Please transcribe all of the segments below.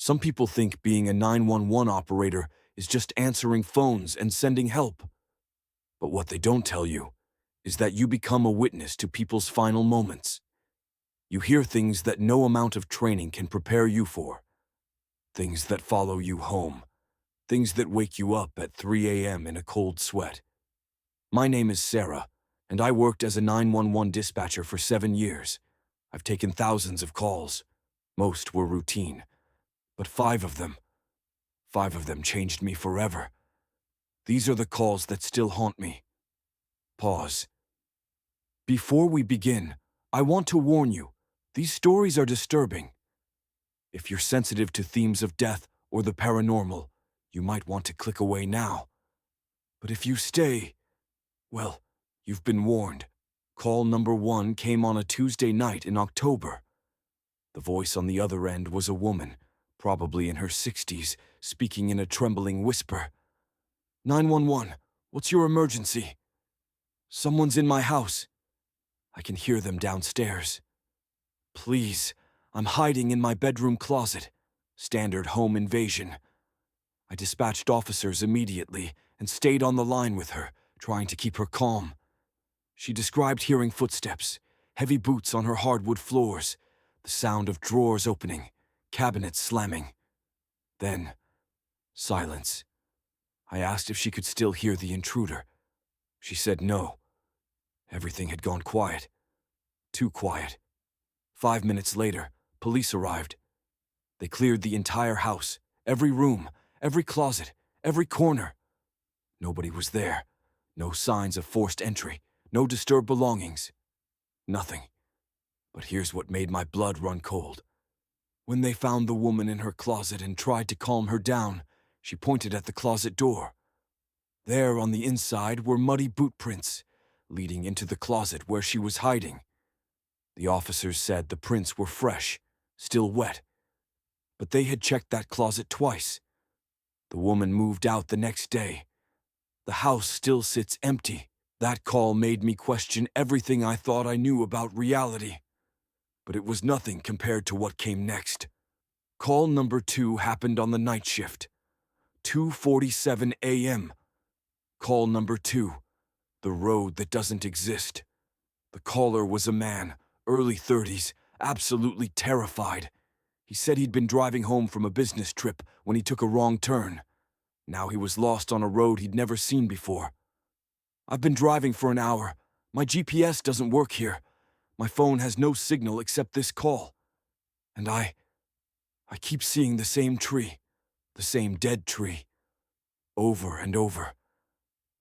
Some people think being a 911 operator is just answering phones and sending help. But what they don't tell you is that you become a witness to people's final moments. You hear things that no amount of training can prepare you for. Things that follow you home. Things that wake you up at 3 a.m. in a cold sweat. My name is Sarah, and I worked as a 911 dispatcher for 7 years. I've taken thousands of calls. Most were routine. But five of them changed me forever. These are the calls that still haunt me. Pause. Before we begin, I want to warn you, these stories are disturbing. If you're sensitive to themes of death or the paranormal, you might want to click away now. But if you stay, well, you've been warned. Call number 1 came on a Tuesday night in October. The voice on the other end was a woman, probably in her 60s, speaking in a trembling whisper. 911, what's your emergency? Someone's in my house. I can hear them downstairs. Please, I'm hiding in my bedroom closet. Standard home invasion. I dispatched officers immediately and stayed on the line with her, trying to keep her calm. She described hearing footsteps, heavy boots on her hardwood floors, the sound of drawers opening, cabinets slamming. Then, silence. I asked if she could still hear the intruder. She said no. Everything had gone quiet. Too quiet. 5 minutes later, police arrived. They cleared the entire house, every room, every closet, every corner. Nobody was there. No signs of forced entry, no disturbed belongings. Nothing. But here's what made my blood run cold. When they found the woman in her closet and tried to calm her down, she pointed at the closet door. There on the inside were muddy boot prints, leading into the closet where she was hiding. The officers said the prints were fresh, still wet. But they had checked that closet twice. The woman moved out the next day. The house still sits empty. That call made me question everything I thought I knew about reality. But it was nothing compared to what came next. Call number 2 happened on the night shift. 2:47 a.m. Call number 2. The road that doesn't exist. The caller was a man, early 30s, absolutely terrified. He said he'd been driving home from a business trip when he took a wrong turn. Now he was lost on a road he'd never seen before. I've been driving for an hour. My GPS doesn't work here. My phone has no signal except this call. And I keep seeing the same tree, the same dead tree, over and over.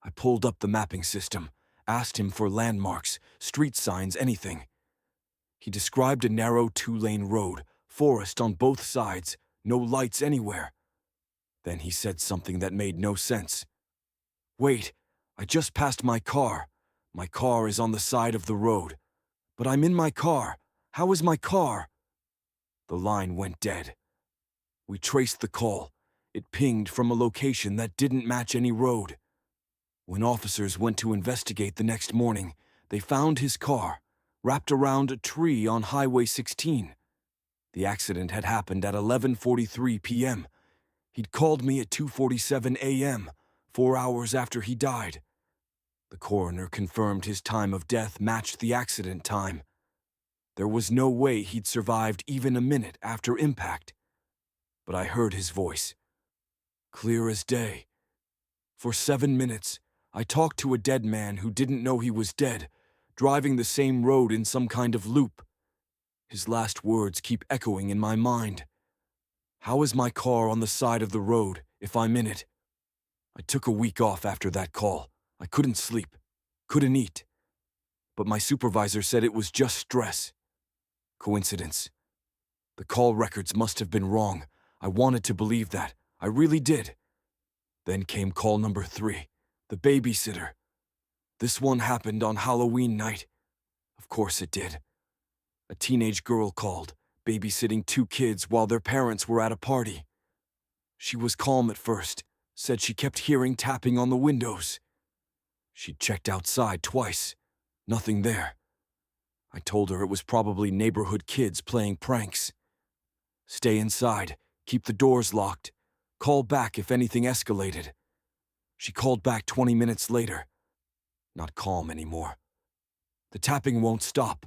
I pulled up the mapping system, asked him for landmarks, street signs, anything. He described a narrow 2-lane road, forest on both sides, no lights anywhere. Then he said something that made no sense. Wait, I just passed my car. My car is on the side of the road. But I'm in my car. How is my car? The line went dead. We traced the call. It pinged from a location that didn't match any road. When officers went to investigate the next morning, they found his car, wrapped around a tree on Highway 16. The accident had happened at 11:43 p.m. He'd called me at 2:47 a.m., 4 hours after he died. The coroner confirmed his time of death matched the accident time. There was no way he'd survived even a minute after impact. But I heard his voice, clear as day. For 7 minutes, I talked to a dead man who didn't know he was dead, driving the same road in some kind of loop. His last words keep echoing in my mind. How is my car on the side of the road if I'm in it? I took a week off after that call. I couldn't sleep, couldn't eat. But my supervisor said it was just stress. Coincidence. The call records must have been wrong. I wanted to believe that. I really did. Then came call number 3, the babysitter. This one happened on Halloween night. Of course it did. A teenage girl called, babysitting 2 kids while their parents were at a party. She was calm at first, said she kept hearing tapping on the windows. She'd checked outside twice. Nothing there. I told her it was probably neighborhood kids playing pranks. Stay inside. Keep the doors locked. Call back if anything escalated. She called back 20 minutes later. Not calm anymore. The tapping won't stop.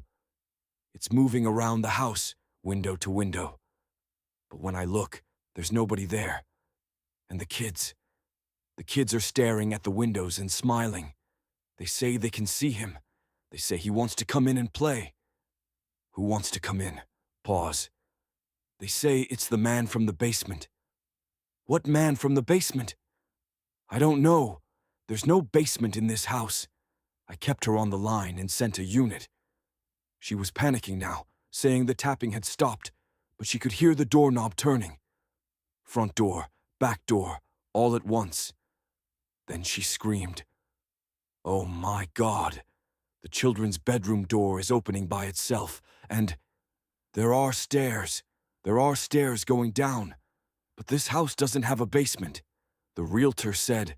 It's moving around the house, window to window. But when I look, there's nobody there. And the kids are staring at the windows and smiling. They say they can see him. They say he wants to come in and play. Who wants to come in? Pause. They say it's the man from the basement. What man from the basement? I don't know. There's no basement in this house. I kept her on the line and sent a unit. She was panicking now, saying the tapping had stopped, but she could hear the doorknob turning. Front door, back door, all at once. Then she screamed. Oh my God. The children's bedroom door is opening by itself, and there are stairs. There are stairs going down. But this house doesn't have a basement. The realtor said.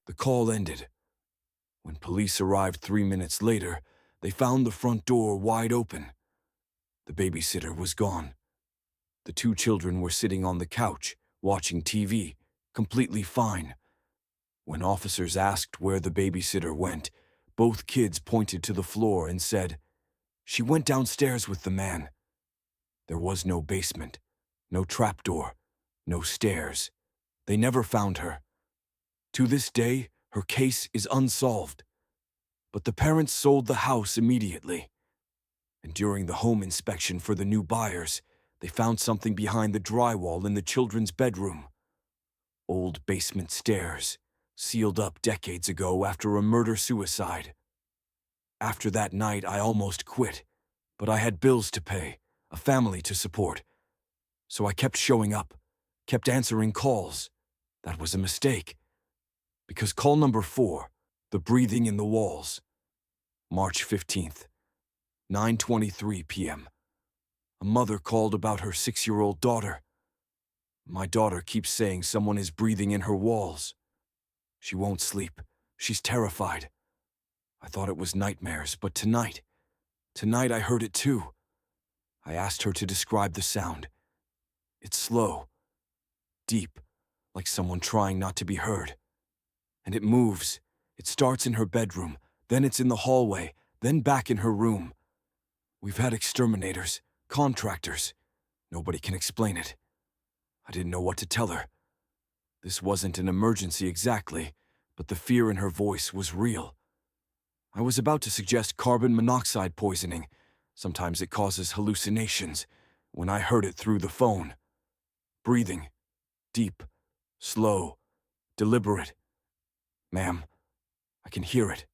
The call ended. When police arrived 3 minutes later, they found the front door wide open. The babysitter was gone. The 2 children were sitting on the couch, watching TV, completely fine. When officers asked where the babysitter went, both kids pointed to the floor and said, "She went downstairs with the man." There was no basement, no trapdoor, no stairs. They never found her. To this day, her case is unsolved. But the parents sold the house immediately. And during the home inspection for the new buyers, they found something behind the drywall in the children's bedroom. Old basement stairs, sealed up decades ago after a murder-suicide. After that night, I almost quit, but I had bills to pay, a family to support. So I kept showing up, kept answering calls. That was a mistake. Because call number 4, the breathing in the walls. March 15th, 9:23 p.m. A mother called about her 6-year-old daughter. My daughter keeps saying someone is breathing in her walls. She won't sleep. She's terrified. I thought it was nightmares, but tonight I heard it too. I asked her to describe the sound. It's slow, deep, like someone trying not to be heard. And it moves. It starts in her bedroom, then it's in the hallway, then back in her room. We've had exterminators, contractors. Nobody can explain it. I didn't know what to tell her. This wasn't an emergency exactly, but the fear in her voice was real. I was about to suggest carbon monoxide poisoning. Sometimes it causes hallucinations, when I heard it through the phone. Breathing. Deep. Slow. Deliberate. Ma'am, I can hear it.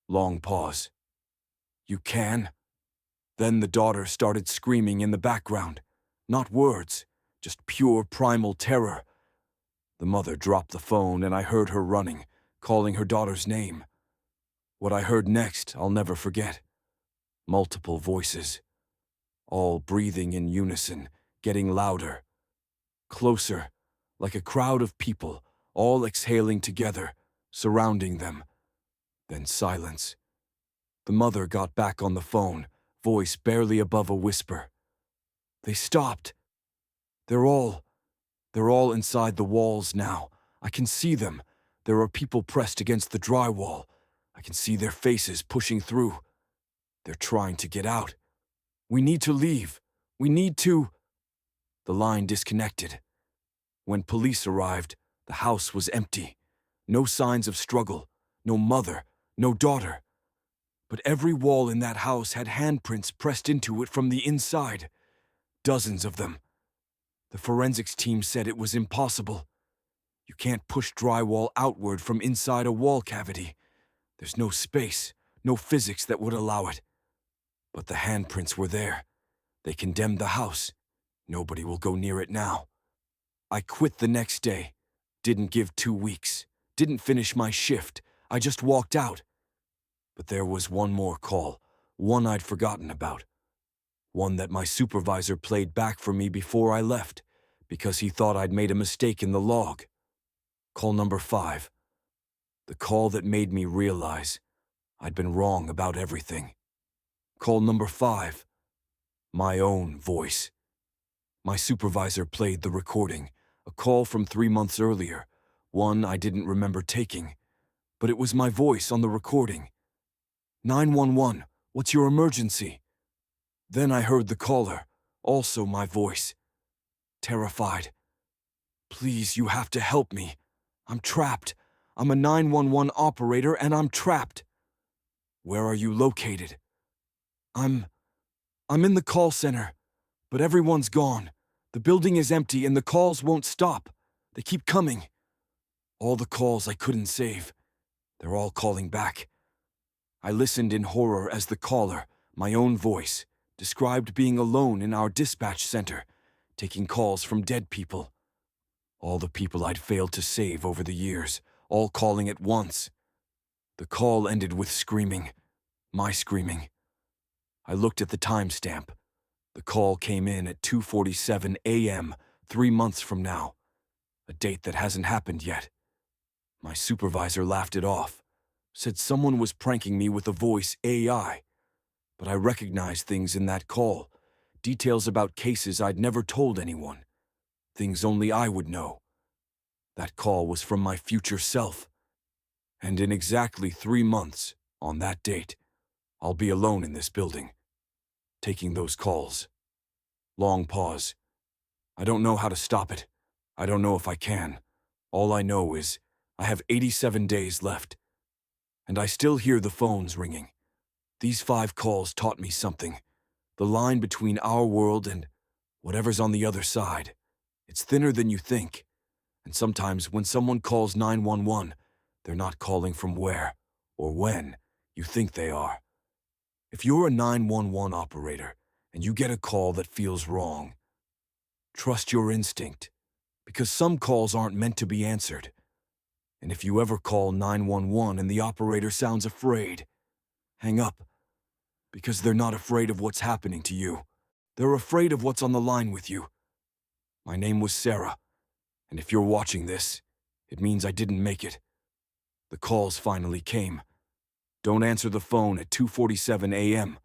Long pause. You can? Then the daughter started screaming in the background. Not words, just pure primal terror. The mother dropped the phone and I heard her running, calling her daughter's name. What I heard next, I'll never forget. Multiple voices. All breathing in unison, getting louder. Closer, like a crowd of people, all exhaling together, surrounding them. Then silence. The mother got back on the phone, voice barely above a whisper. They stopped. They're all inside the walls now. I can see them. There are people pressed against the drywall. I can see their faces pushing through. They're trying to get out. We need to leave. We need to... The line disconnected. When police arrived, the house was empty. No signs of struggle. No mother. No daughter. But every wall in that house had handprints pressed into it from the inside. Dozens of them. The forensics team said it was impossible. You can't push drywall outward from inside a wall cavity. There's no space, no physics that would allow it. But the handprints were there. They condemned the house. Nobody will go near it now. I quit the next day. Didn't give 2 weeks. Didn't finish my shift. I just walked out. But there was one more call, one I'd forgotten about. One that my supervisor played back for me before I left, because he thought I'd made a mistake in the log. Call number 5. The call that made me realize I'd been wrong about everything. Call number 5. My own voice. My supervisor played the recording, a call from 3 months earlier, one I didn't remember taking, but it was my voice on the recording. 911, what's your emergency? Then I heard the caller, also my voice. Terrified. Please, you have to help me. I'm trapped. I'm a 911 operator and I'm trapped. Where are you located? I'm in the call center, but everyone's gone. The building is empty and the calls won't stop. They keep coming. All the calls I couldn't save. They're all calling back. I listened in horror as the caller, my own voice, described being alone in our dispatch center, taking calls from dead people. All the people I'd failed to save over the years, all calling at once. The call ended with screaming. My screaming. I looked at the timestamp. The call came in at 2:47 a.m., 3 months from now. A date that hasn't happened yet. My supervisor laughed it off, said someone was pranking me with a voice AI. But I recognized things in that call, details about cases I'd never told anyone, things only I would know. That call was from my future self. And in exactly 3 months, on that date, I'll be alone in this building, taking those calls. Long pause. I don't know how to stop it. I don't know if I can. All I know is I have 87 days left. And I still hear the phones ringing. These 5 calls taught me something. The line between our world and whatever's on the other side. It's thinner than you think. And sometimes when someone calls 911, they're not calling from where or when you think they are. If you're a 911 operator and you get a call that feels wrong, trust your instinct, because some calls aren't meant to be answered. And if you ever call 911 and the operator sounds afraid, hang up, because they're not afraid of what's happening to you. They're afraid of what's on the line with you. My name was Sarah, and if you're watching this, it means I didn't make it. The calls finally came. Don't answer the phone at 2:47 a.m.